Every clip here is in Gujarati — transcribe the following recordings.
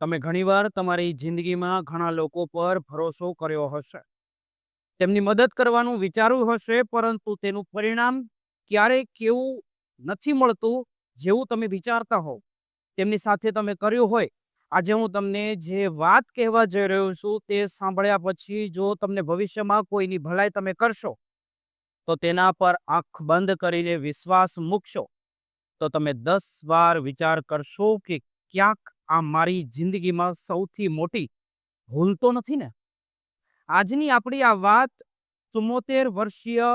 તમે ઘણીવાર તમારી જિંદગીમાં ઘણા લોકો પર ભરોસો કર્યો હશે. તેમની મદદ કરવાનું વિચાર્યું હશે, પરંતુ તેનું પરિણામ ક્યારેય કેવું નથી મળતું જેવું તમે વિચારતા હોવ. તેમની સાથે તમે કર્યું હોય. આજે હું તમને જે વાત કહેવા જઈ રહ્યો છું તે સાંભળ્યા પછી જો તમને ભવિષ્યમાં કોઈની ભલાઈ તમે કરશો, તો તેના પર આંખ બંધ કરીને વિશ્વાસ મૂકશો, તો તમે 10 વાર વિચાર કરશો કે ક્યાંક આ મારી જિંદગીમાં સૌથી મોટી ભૂલ તો નથી ને? આજની આપણી આ વાત 74 વર્ષીય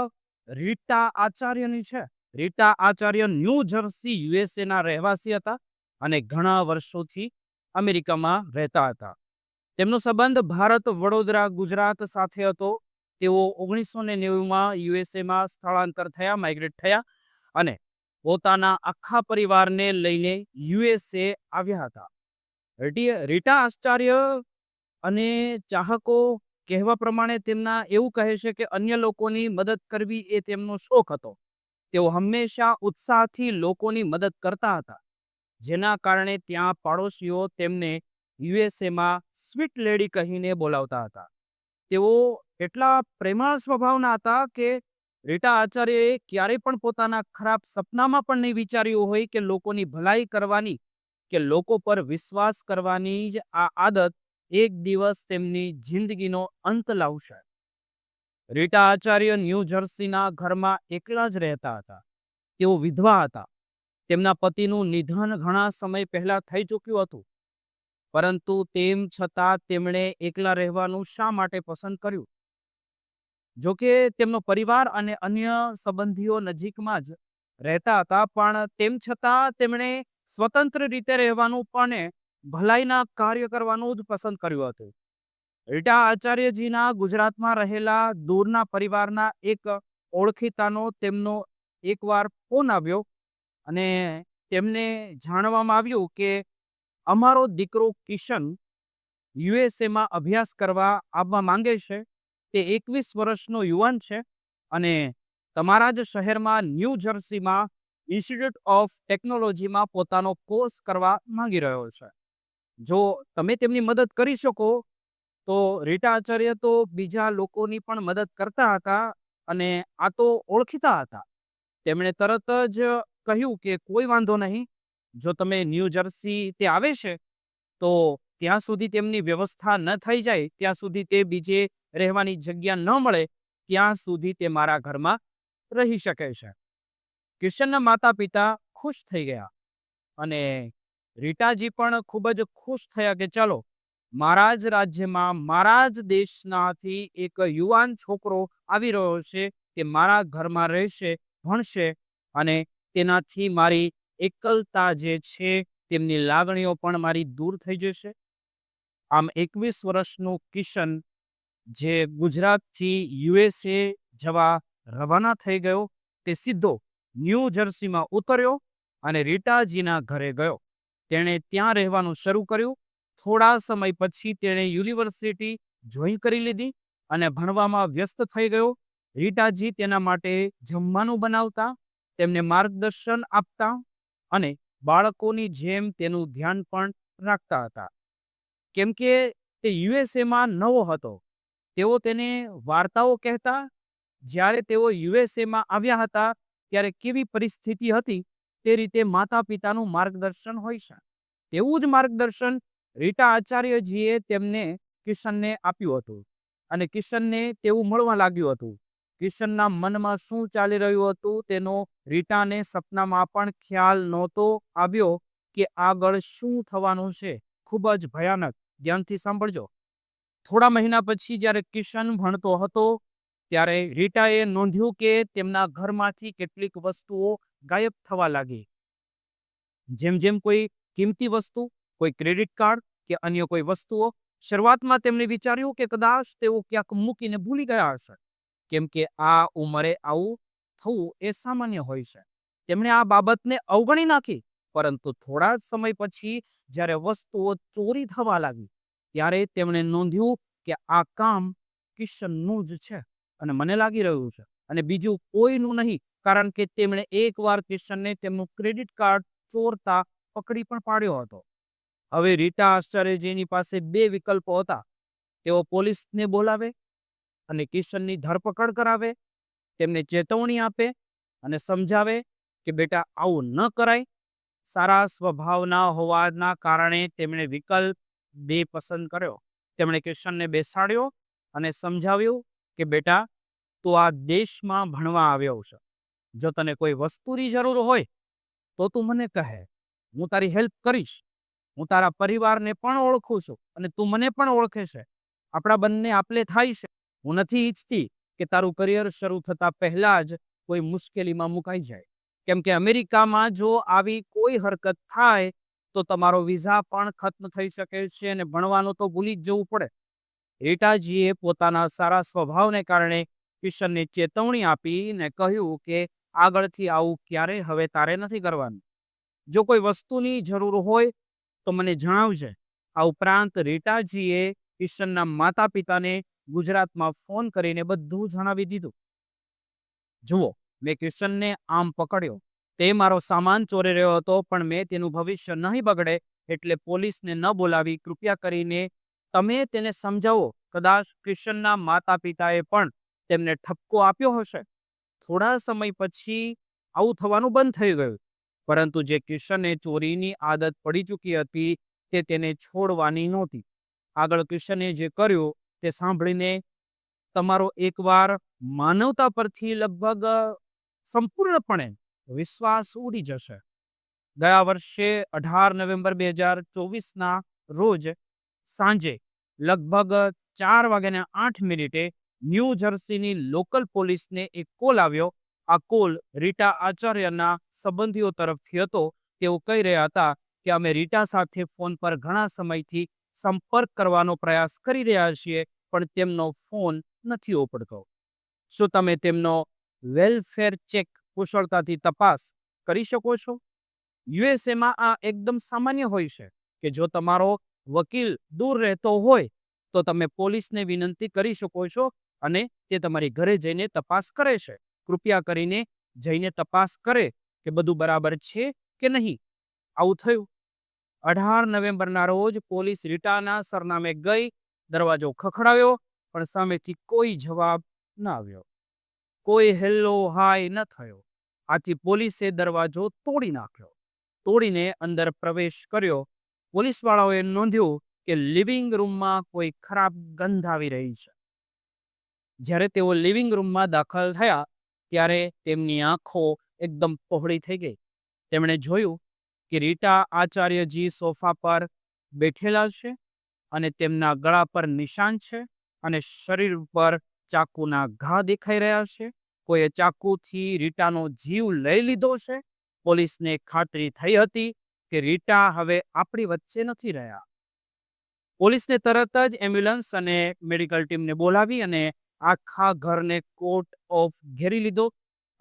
રીટા આચાર્યની છે. રીટા આચાર્ય ન્યૂ જર્સી યુએસએના રહેવાસી હતા અને ઘણા વર્ષોથી અમેરિકામાં રહેતા હતા. તેમનો સંબંધ ભારત, વડોદરા, ગુજરાત સાથે હતો. તેઓ 1990માં યુએસએમાં સ્થળાંતર થયા, માઇગ્રેટ થયા અને પોતાના આખા પરિવારને લઈને યુએસએ આવ્યા હતા. રીટા આચાર્ય અને ચાહકો કહેવા પ્રમાણે તેમના એવું કહે છે કે અન્ય લોકોની મદદ કરવી એ તેમનો શોખ હતો. તેઓ હંમેશા ઉત્સાહથી લોકોની મદદ કરતા હતા, જેના કારણે ત્યાં પાડોશીઓ તેમને યુએસએમાં સ્વીટ લેડી કહીને બોલાવતા હતા. તેઓ એટલા પ્રેમાળ સ્વભાવના હતા કે રીટા આચાર્યએ ક્યારેય પણ પોતાના ખરાબ સપનામાં પણ નહીં વિચાર્યું હોય કે લોકોની ભલાઈ કરવાની કે લોકો પર વિશ્વાસ કરવાની જ આ આદત એક દિવસ તેમની જિંદગીનો અંત લાવશે. રીટા આચાર્ય ન્યૂ જર્સીના ઘરમાં એકલા જ રહેતા હતા. તેઓ વિધવા હતા. તેમના પતિનું નિધન ઘણા સમય પહેલા થઈ ચૂક્યું હતું, પરંતુ તેમ છતાં તેમણે એકલા રહેવાનું શા માટે પસંદ કર્યું? જોકે તેમનો પરિવાર અને અન્ય સંબંધીઓ નજીકમાં જ રહેતા હતા, પણ તેમ છતાં તેમણે સ્વતંત્ર રીતે રહેવાનું પણ ભલાઈના કાર્ય કરવાનું જ પસંદ કર્યું હતું. રીટા આચાર્યજીના ગુજરાતમાં રહેલા દૂરના પરિવારના એક ઓળખીતાનો તેમનો એકવાર ફોન આવ્યો અને તેમને જાણવામાં આવ્યું કે અમારો દીકરો કિશન યુએસએમાં અભ્યાસ કરવા આવવા માંગે છે. તે 21 વર્ષનો યુવાન છે અને તમારા જ શહેરમાં ન્યૂ જર્સીમાં ઇન્સ્ટિટ્યૂટ ઓફ ટેકનોલોજીમાં પોતાનો કોર્સ કરવા માંગી રહ્યો છે. જો તમે તેમની મદદ કરી શકો. તો રીટા આચાર્ય તો બીજા લોકોની પણ મદદ કરતા હતા અને આ તો ઓળખીતા હતા. તેમણે તરત જ કહ્યું કે કોઈ વાંધો નહીં. જો તમે ન્યૂ જર્સી તે આવે છે, તો ત્યાં સુધી તેમની વ્યવસ્થા ન થઈ જાય, ત્યાં સુધી તે બીજે રહેવાની જગ્યા ન મળે, ત્યાં સુધી તે મારા ઘરમાં રહી શકે છે. કિશનના માતા પિતા ખુશ થઈ ગયા અને રીટાજી પણ ખૂબ જ ખુશ થયા કે ચાલો, મારા જ રાજ્યમાં, મારા જ દેશનાથી એક યુવાન છોકરો આવી રહ્યો છે, તે મારા ઘરમાં રહેશે, ભણશે અને તેનાથી મારી એકલતા જે છે, તેમની લાગણીઓ પણ મારી દૂર થઈ જશે. આમ 21 વર્ષનું કિશન જે ગુજરાતથી યુએસએ જવા રવાના થઈ ગયો, તે સીધો ન્યૂ જર્સીમાં ઉતર્યો અને રીટાજીના ઘરે ગયો. તેણે ત્યાં રહેવાનું શરૂ કર્યું. થોડા સમય પછી તેણે યુનિવર્સિટી જોઈન કરી લીધી અને ભણવામાં વ્યસ્ત થઈ ગયો. રીટાજી તેના માટે જમવાનું બનાવતા, તેમને માર્ગદર્શન આપતા અને બાળકોની જેમ તેનું ધ્યાન પણ રાખતા હતા. કેમ કે તે યુએસએમાં નવો હતો. તેઓ તેને વાર્તાઓ કહેતા. જ્યારે તેઓ યુએસએમાં આવ્યા હતા ત્યારે કેવી પરિસ્થિતિ હતી, તે રીતે માતા પિતાનું માર્ગદર્શન હોય છે. તેવું જ માર્ગદર્શન રીટા આચાર્યજીએ તેમને કિશનને આપ્યું હતું અને કિશનને તેવું મળવા લાગ્યું હતું. કિશનના મનમાં શું ચાલી રહ્યું હતું તેનો રીટાને સપનામાં પણ ખ્યાલ નહોતો આવ્યો કે આગળ શું થવાનું છે. ખૂબ જ ભયાનક. ધ્યાનથી સાંભળજો. થોડા મહિના પછી જ્યારે કિશન ભણતો હતો, ત્યારે રીટાએ નોંધ્યું કે તેમના ઘરમાંથી કેટલીક વસ્તુઓ ગાયબ થવા લાગી. જેમ જેમ કોઈ કિંમતી વસ્તુ, કોઈ ક્રેડિટ કાર્ડ કે અન્ય કોઈ વસ્તુઓ. શરૂઆતમાં તેમણે વિચાર્યું કે કદાચ તેઓ ક્યાંક મૂકીને ભૂલી ગયા હશે, કેમ કે આ ઉંમરે આવું થવું એ સામાન્ય હોય છે. તેમણે આ બાબતને અવગણી નાખી, પરંતુ થોડા જ સમય પછી જ્યારે વસ્તુઓ ચોરી થવા લાગી, ત્યારે તેમણે નોંધ્યું કે આ કામ કિશનનું જ છે અને મને લાગી રહ્યું છે અને બીજું કોઈનું નહીં, કારણ કે તેમણે એકવાર કિશનને તેમનું ક્રેડિટ કાર્ડ ચોરતા પકડી પણ પાડ્યો હતો. હવે રીટા આચાર્યજીની પાસે બે વિકલ્પો હતા. તેઓ પોલીસને બોલાવે અને કિશનની ધરપકડ કરાવે, તેમને ચેતવણી આપે અને સમજાવે કે બેટા આવું ન કરાય. સારા સ્વભાવના હોવાના કારણે તેમણે વિકલ્પ બે પસંદ કર્યો. તેમણે કિશનને બેસાડ્યો અને સમજાવ્યું કે બેટા તું આ દેશમાં ભણવા આવ્યો છે. જો તને કોઈ વસ્તુની જરૂર હોય તો તું મને કહે, હું તારી હેલ્પ કરીશ. હું તારા પરિવારને પણ ઓળખું છું અને તું મને પણ ઓળખે છે. આપણા બંને આપલે થાય છે. હું નથી ઈચ્છતી કે તારું કરિયર શરૂ થતા પહેલા જ કોઈ મુશ્કેલીમાં મુકાઈ જાય. કેમ કે અમેરિકામાં જો આવી કોઈ હરકત થાય તો તમારો વિઝા પણ ખત્મ થઈ શકે છે અને ભણવાનું તો ભૂલી જ જવું પડે. રીટાજીએ પોતાના સારા સ્વભાવને કારણે કિશનને ચેતવણી આપીને કહ્યું કે આગળથી આવું ક્યારેય હવે તારે નથી કરવાનું. જો કોઈ વસ્તુની જરૂર હોય તો મને જણાવજે. આ ઉપરાંત રીટાજીએ કિશનના માતા પિતાને ગુજરાતમાં ફોન કરીને બધું જણાવી દીધું. જુઓ, મેં કિશનને આમ પકડ્યો. તે મારો સામાન ચોરી રહ્યો હતો, પણ મેં તેનું ભવિષ્ય નહીં બગડે એટલે પોલીસને ન બોલાવી. કૃપયા કરીને તમે તેને સમજાવો. કદાચ કિશનના માતા પિતાએ પણ તેમને ઠપકો આપ્યો હશે. થોડા સમય પછી આવું થવાનું બંધ થઈ ગયું. પરંતુ જે કિશનને ચોરીની આદત પડી ચૂકી હતી તે તેને છોડવાની નહોતી. આગળ કિશને જે કર્યું તે સાંભળીને તમારો એકવાર માનવતા પરથી લગભગ સંપૂર્ણપણે વિશ્વાસ ઉડી જશે. ગયા વર્ષે 18 નવેમ્બર 2024ના રોજ સાંજે લગભગ 4:08 ન્યૂ જર્સીની લોકલ પોલીસને એક કોલ આવ્યો. આ કોલ રીટા આચાર્યના સંબંધીઓ તરફથી હતો. તેઓ કહી રહ્યા હતા કે અમે રીટા સાથે ફોન પર ઘણા સમયથી સંપર્ક કરવાનો પ્રયાસ કરી રહ્યા છીએ, પણ તેમનો ફોન નથી ઉપડતો. શું તમે તેમનો વેલફેર ચેક કુશળતાથી તપાસ કરી શકો છો? યુએસએમાં આ એકદમ સામાન્ય હોય છે કે જો તમારો વકીલ દૂર રહેતો હોય તો તમે પોલીસને વિનંતી કરી શકો છો અને તે તમારી ઘરે જઈને તપાસ કરે છે. કૃપયા કરીને જઈને તપાસ કરે કે બધું બરાબર છે કે નહીં. આવું થયું. 18 નવેમ્બરના રોજ પોલીસ રીટાના સરનામે ગઈ. દરવાજો ખખડાવ્યો, પણ સામેથી કોઈ જવાબ ન આવ્યો. કોઈ હેલો હાય ન થયો. આથી પોલીસે દરવાજો તોડી નાખ્યો. તોડીને અંદર પ્રવેશ કર્યો. પોલીસવાળાઓએ નોંધ્યું કે લિવિંગ રૂમમાં કોઈ ખરાબ ગંધ આવી રહી છે. જ્યારે તેઓ લિવિંગ રૂમમાં દાખલ થયા ત્યારે તેમની આંખો એકદમ પહોળી થઈ ગઈ. તેમણે જોયું કે રીટા આચાર્યજી સોફા પર બેઠેલા છે અને તેમના ગળા પર નિશાન છે અને શરીર પર ચાકુના ઘા દેખાઈ રહ્યા છે. કોઈએ ચાકુથી રીટાનો જીવ લઈ લીધો છે. પોલીસને ખાતરી થઈ હતી કે રીટા હવે આપણી વચ્ચે નથી રહ્યા. પોલીસને તરત જ એમ્બ્યુલન્સ અને મેડિકલ ટીમને બોલાવી અને આખા ઘરને કોર્ટ ઓફ ઘેરી લીધો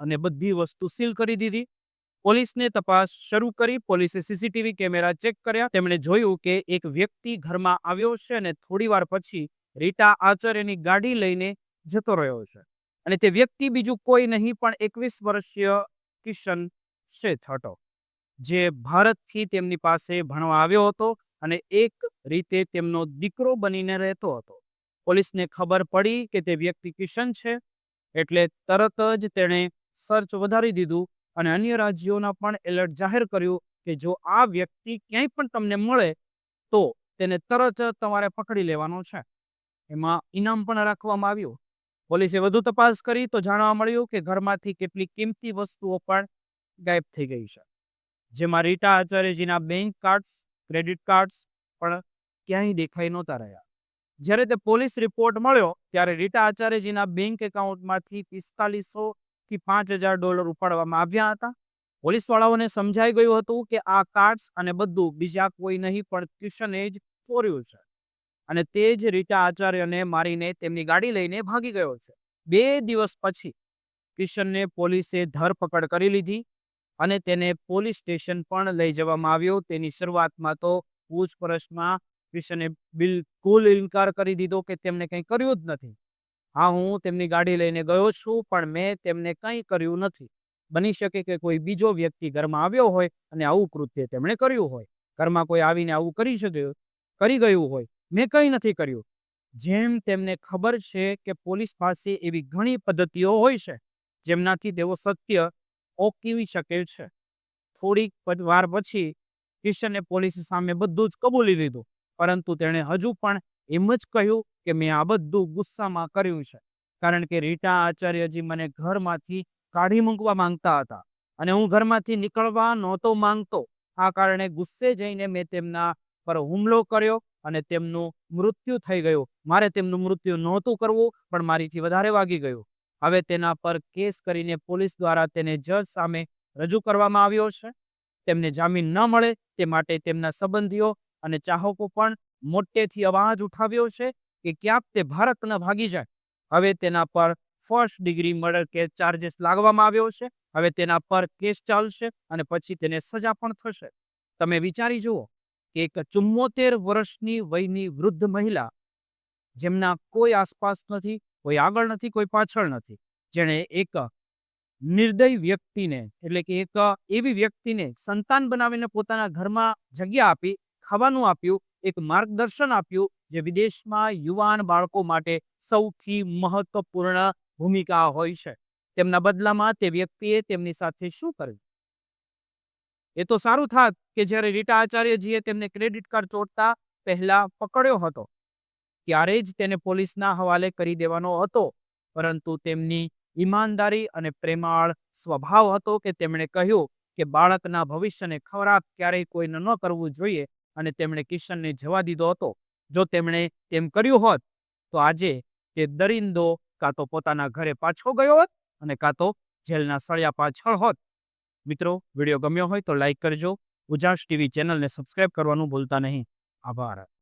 અને બધી વસ્તુ સીલ કરી દીધી. પોલીસને તપાસ શરૂ કરી. પોલીસે સીસીટીવી કેમેરા ચેક કર્યા. તેમણે જોયું કે એક વ્યક્તિ ઘરમાં આવ્યો છે અને થોડીવાર પછી રીટા આચાર્યની ગાડી લઈને જતો રહ્યો છે. અને તે વ્યક્તિ બીજું કોઈ નહીં પણ 21 વર્ષીય કિશન શેઠ હતો, જે ભારતથી તેમની પાસે ભણવા આવ્યો હતો અને એક રીતે તેમનો દીકરો બનીને રહેતો હતો. પોલીસને ખબર પડી કે તે વ્યક્તિ કિશન છે એટલે તરત જ તેણે સર્ચ વધારી દીધું અને અન્ય રાજ્યોના પણ એલર્ટ જાહેર કર્યું કે જો આ વ્યક્તિ ક્યાંય પણ તમને મળે તો તેને તરત જ તમારે પકડી લેવાનો છે. એમાં ઇનામ પણ રાખવામાં આવ્યું. પોલીસે વધુ તપાસ કરી તો જાણવા મળ્યું કે ઘરમાંથી કેટલીક કિંમતી વસ્તુઓ પણ ગાયબ થઈ ગઈ છે, જેમાં રીટા આચાર્યજીના બેંક કાર્ડ્સ, ક્રેડિટ કાર્ડ્સ પણ ક્યાંય દેખાઈ નહોતા રહ્યા. જ્યારે તે પોલીસ રિપોર્ટ મળ્યો ત્યારે રીટા આચાર્યજીના બેંક એકાઉન્ટમાંથી $4500 થી $5000 ઉપાડવામાં આવ્યા હતા. પોલીસવાળાઓને સમજાઈ ગયું હતું કે આ કાર્ડ્સ અને બધું બીજા કોઈ નહીં પણ કિશને જ ચોર્યું છે અને તે જ રીટા આચાર્યને મારીને તેમની ગાડી લઈને ભાગી ગયો છે. 2 દિવસ પછી કિશનને પોલીસે ધરપકડ કરી લીધી અને તેને પોલીસ સ્ટેશન પણ લઈ જવામાં આવ્યો. તેની શરૂઆતમાં તો પૂછપરછમાં કિશને બિલકુલ ઇનકાર કરી દીધો કે તેમણે કંઈ કર્યું જ નથી. હા, હું તેમની ગાડી લઈને ગયો છું, પણ મેં તેમને કંઈ કર્યું નથી. બની શકે કે કોઈ બીજો વ્યક્તિ ઘરમાં આવ્યો હોય અને આવું કૃત્ય તેમણે કર્યું હોય. ઘરમાં કોઈ આવીને આવું કરી ગયું હોય, મેં કંઈ નથી કર્યું. જેમ તેમને ખબર છે કે પોલીસ પાસે એવી ઘણી પદ્ધતિઓ હોય છે જેમનાથી તેઓ સત્ય ઓળખી શકે છે. થોડીક વાર પછી કિશને પોલીસ સામે બધું જ કબૂલી લીધું, પરંતુ તેણે હજુ પણ એમ જ કહ્યું કે મેં આ બધું ગુસ્સામાં કર્યું છે, કારણ કે રીટા આચાર્યજી મને ઘરમાંથી કાઢી મૂકવા માંગતા હતા અને હું ઘરમાંથી નીકળવા નહોતો માંગતો. આ કારણે ગુસ્સે જઈને મેં તેમના પર હુમલો કર્યો અને તેમનું મૃત્યુ થઈ ગયું. મારે તેમનું મૃત્યુ નહોતું કરવું, પણ મારીથી વધારે વાગી ગયું. હવે તેના પર કેસ કરીને પોલીસ દ્વારા તેને જજ સામે રજૂ કરવામાં આવ્યો છે. તેમને જામીન ન મળે તે માટે તેમના સંબંધીઓ અને ચાહકો પણ મોટેથી અવાજ ઉઠાવ્યો છે કે ક્યાંક તે ભારત ન ભાગી જાય. હવે તેના પર first degree murder case charges લાગવામાં આવ્યો છે. હવે તેના પર કેસ ચાલશે અને પછી તેને સજા પણ થશે. તમે વિચારી જુઓ કે એક 74 વર્ષની વયની વૃદ્ધ મહિલા, જેમના કોઈ આસપાસ નથી, કોઈ આગળ નથી, કોઈ પાછળ નથી, જેણે એક નિર્દય વ્યક્તિને, એટલે કે એક એવી વ્યક્તિને સંતાન બનાવીને પોતાના ઘરમાં જગ્યા આપી, ખાવાનું આપ્યું, એક માર્ગદર્શન આપ્યું, જે વિદેશમાં યુવાન બાળકો માટે સૌથી મહત્વપૂર્ણ ભૂમિકા હોય છે. તેમના બદલામાં તે વ્યક્તિએ તેમની સાથે શું કર્યું? એ તો સારું થાત કે જ્યારે રીટા આચાર્યજીએ તેમને ક્રેડિટ કાર્ડ ચોરતા પહેલા પકડ્યો હતો ત્યારે જ તેને પોલીસના હવાલે કરી દેવાનો હતો, પરંતુ તેમની ઈમાનદારી અને પ્રેમાળ સ્વભાવ હતો કે તેમણે કહ્યું કે બાળકના ભવિષ્યને ખરાબ ક્યારેય કોઈને ન કરવું જોઈએ, અને તેમણે કિશનને જવા દીધો હતો. જો તેમણે તેમ કર્યું હોત તો આજે તે દરિંદો કાં તો પોતાના ઘરે પાછો ગયો હોત અને કાં તો જેલના સળિયા પાછળ હોત. મિત્રો, વિડીયો ગમ્યો હોય તો લાઈક કરજો. ઉજાસ ટીવી ચેનલને સબસ્ક્રાઇબ કરવાનું ભૂલતા નહીં. આભાર.